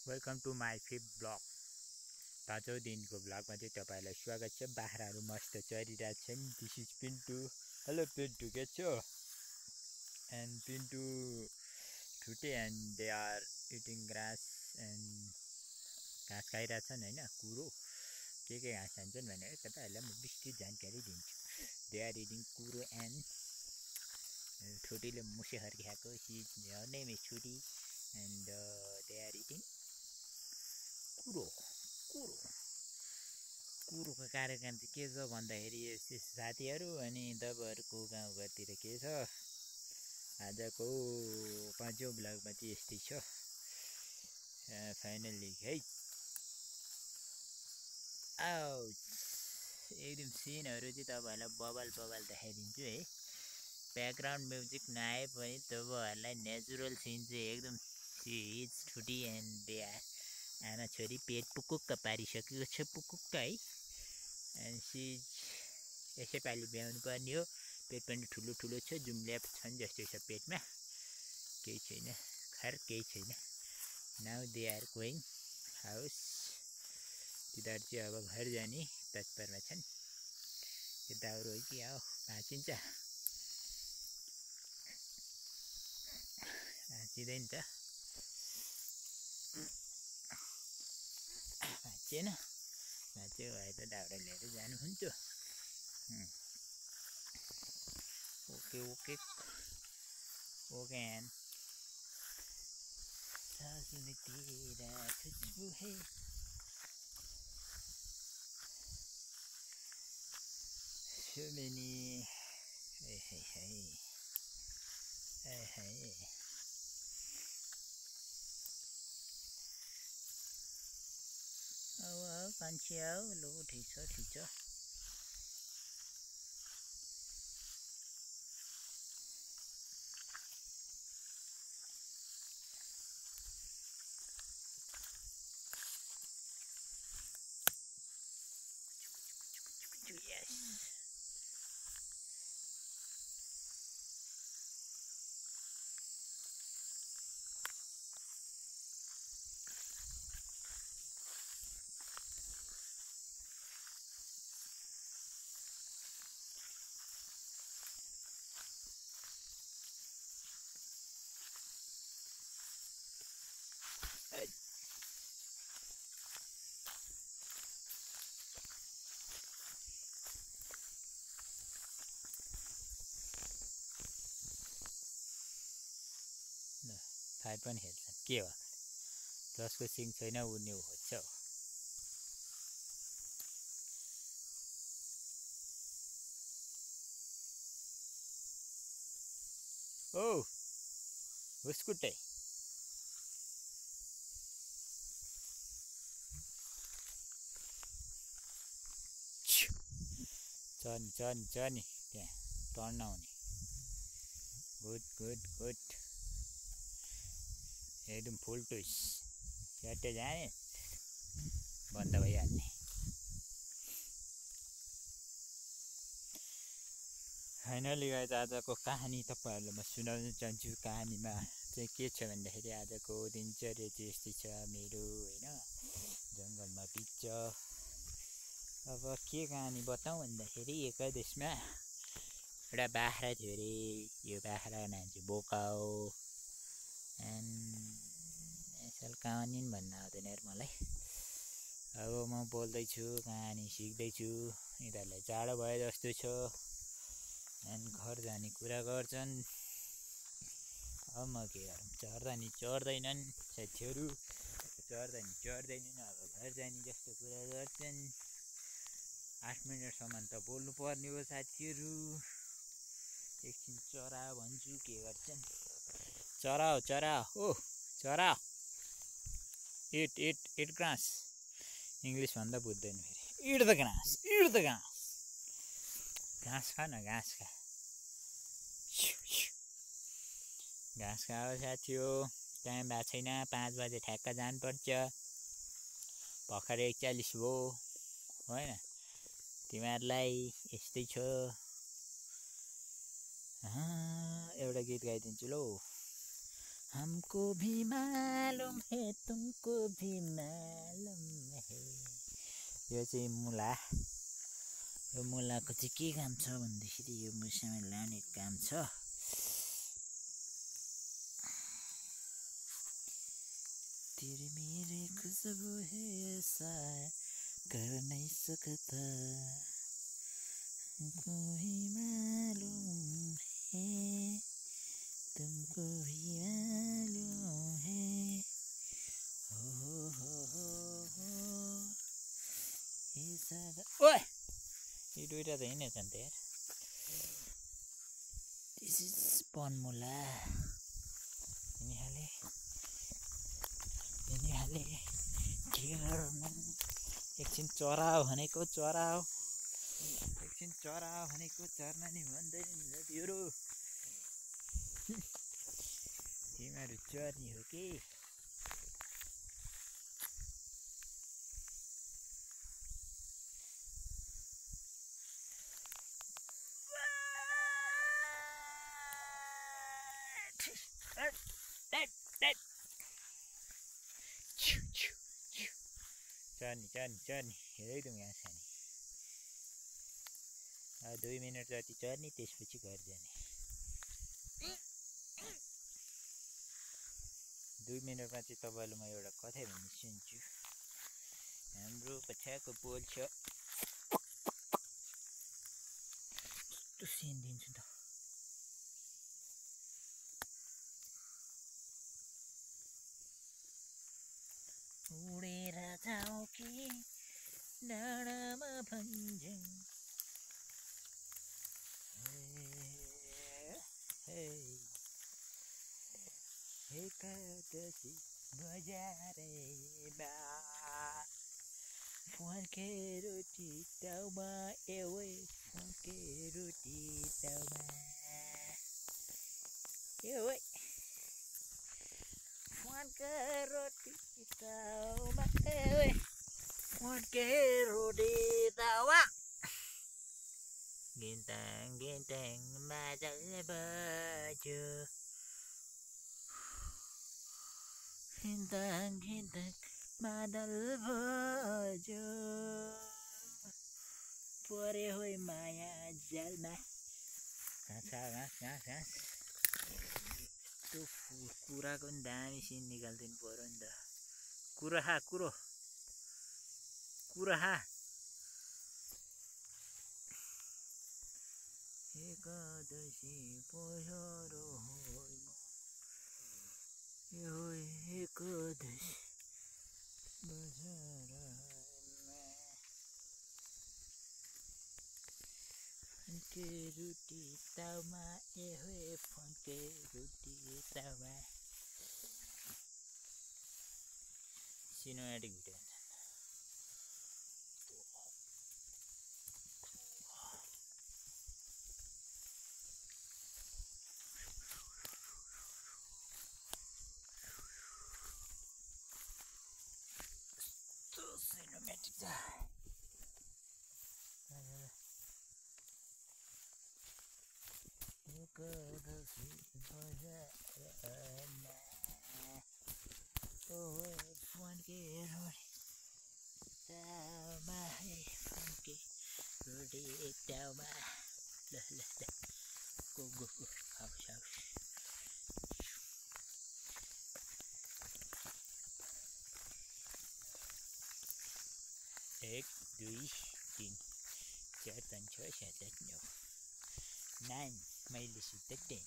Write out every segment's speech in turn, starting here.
Welcome to my 5th blog. 5औं दिनको ब्लगमा चाहिँ तपाईँहरूलाई स्वागत छ। बाख्राहरू मस्त चरिरहेछन्। This is Pintu. Hello Pintu, के छौ? एन्ड पिन्टु ठुटे and they are eating grass and घाँस खाइरहेछन् होइन। कुरो के घाँस खान्छन् भनेर तपाईँहरूलाई म विस्तृत जानकारी दिन्छु। दे आर इटिङ कुरो एन्ड छुटीले मुसे खर्की खाएको। हर नेम इज छुटी एन्ड दे आर इटिङ कुरो कुरो कुरोको कार्यक्रम चाहिँ के छ भन्दाखेरि साथीहरू अनि तपाईँहरूको गाउँघरतिर के छ। आजको 5औं ब्लगमा चाहिँ यस्तै छ। फाइनल्ली है आउट एकदम सिनहरू चाहिँ तपाईँहरूलाई बबल देखाइदिन्छु है। ब्याकग्राउन्ड म्युजिक नआए पनि तपाईँहरूलाई नेचुरल सिन चाहिँ एकदम हिज छुटी एन्ड दे आमा छोरी पेट पुकुक्क पारिसकेको छ, पुकुक्क है। एन्ड सिज यसैपालि ब्याउनु पर्ने हो। पेट पनि ठुलो ठुलो छ, जुम्ल्याप छन् जस्तो छ पेटमा। केही छैन, केही छैन। Now they are going house. तिनीहरू चाहिँ अब घर जाने तत्परमा छन्। यो दाउरो हो कि हो भाँचिन्छ, भाँचिँदैन त, भाँचेन। भाँच्यो भए त दाउरा लिएर जानुहुन्थ्यो। ओके ओके ओके एन सासुले तेरा खुशबू है। So many. Hey. आओ मान्छे आओ। लो ठिक छ। Yes. थाहै पनि हेर्छन् के हो। जसको सिङ छैन ऊ न्यु खोज्छ हो। ओ हुस्कुटे चर्नी त्यहाँ टर्न आउने। गुड एकदम फुल टुइस च्याट्टै जाने, बन्द भइहाल्ने। फाइनली गाइस आजको कहानी तपाईँहरूलाई म सुनाउन चाहन्छु। कहानीमा चाहिँ के छ भन्दाखेरि आजको दिनचर्या चाहिँ यस्तै छ मेरो होइन। जङ्गलमा बित्छ। अब के कहानी बताउँ भन्दाखेरि एकादेशमा एउटा बाख्रा थियो अरे। यो बाख्राको नाम चाहिँ बोका हो। एन्ड कहानी भन्न आउँदैन यार मलाई। अब म बोल्दैछु, कहानी सिक्दैछु। यिनीहरूलाई जाडो भए जस्तो छ एन्ड घर जाने कुरा गर्छन्। अब म के गरौँ, चढ्दा नि चढ्दैनन् साथीहरू, चढ्दा नि चढ्दैनन्। अब घर जाने जस्तो कुरा गर्छन्। 8 मिनटसम्म त बोल्नु पर्ने हो साथीहरू। एकछिन चरा भन्छु, के गर्छन्। चरा ओ चरा, इट ग्रास। इङ्ग्लिस भन्दा बुझ्दैन फेरि। इट द घाँस। घाँस खा न, घाँस खा। घाँस खाओ साथी हो। टाइम भएको छैन, 5 बजे ठ्याक्क जानुपर्छ। भर्खर 41 भयो होइन। तिमीहरूलाई यस्तै छ। एउटा गीत गाइदिन्छु ल। हमको भी मालुम है तुमको भी मालुम है। यो चाहिँ मुला। यो मुलाको चाहिँ के काम छ भन्दाखेरि यो मुसामा लाउने काम छ। तेरे मेरे खुशबू है ऐसा कर नहीं सकता, हमको भी मालूम है तुमको भी मालूम है। ओए ये दुईटा त हिँडेछन् त यार। This is Banmula. यिनीहरूले के गर्नु? एकछिन चरा भनेको चरा हो, एकछिन चरा भनेको चर्न नि भन्दैन साथीहरू। तिमीहरू चर्नी हो कि? चर्नी एकदम यहाँ छानी। 2 मिनट जति चर्नी, त्यसपछि घर जाने। 2 मिनटमा चाहिँ तपाईँलाई म एउटा कथा भन्नु सुन्छु। हाम्रो पछाको पोल छ, त्यो सिन दिन्छु त। उडेर जाऊ कि डाँडामा भन्छन्, एकादशी बजारेमा फर्के रोटी टाउमा एवे, फर्के रोटी टाउमा एवे, फर्के रोटी टाउमा एवे, फर्के रोटी टाउमा। गिन्ताङ गिन्ताङ मादल बज्यो, गिन्ताङ गिन्ताङ मादल बज्यो, परे होइ माया जालमा। घाँस त्यो कुराको नि दामी सिन निकालिदिनु पर्यो नि त। कुराहा एकादशी पहिरो होइन, यो एकादशी बजारमा फन्के रोटी ताउमा ए होए, फन्के रोटी ताउमा। सिनेमेटिक भिडियो सिनेमेटिक छ। एकादशी बजारमा ओए फन्के रोटी ताउमा, फन्के रोटी ताउमा। ल गो आउस 1 2 3 4 5 6 7 8 9 9 मैले सुत्दा 10।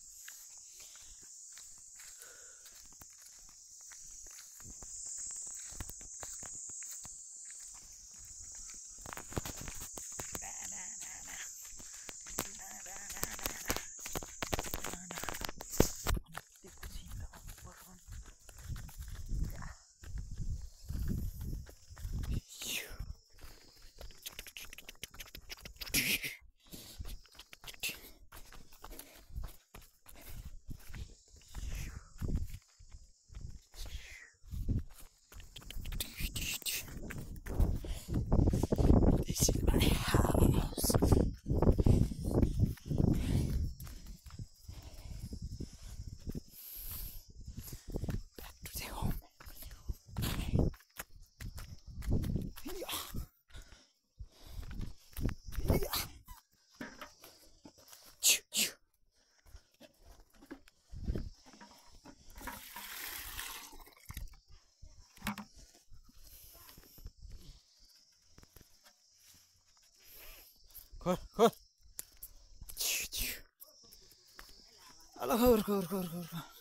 खोर खोर अल खोर खोर खोर खोर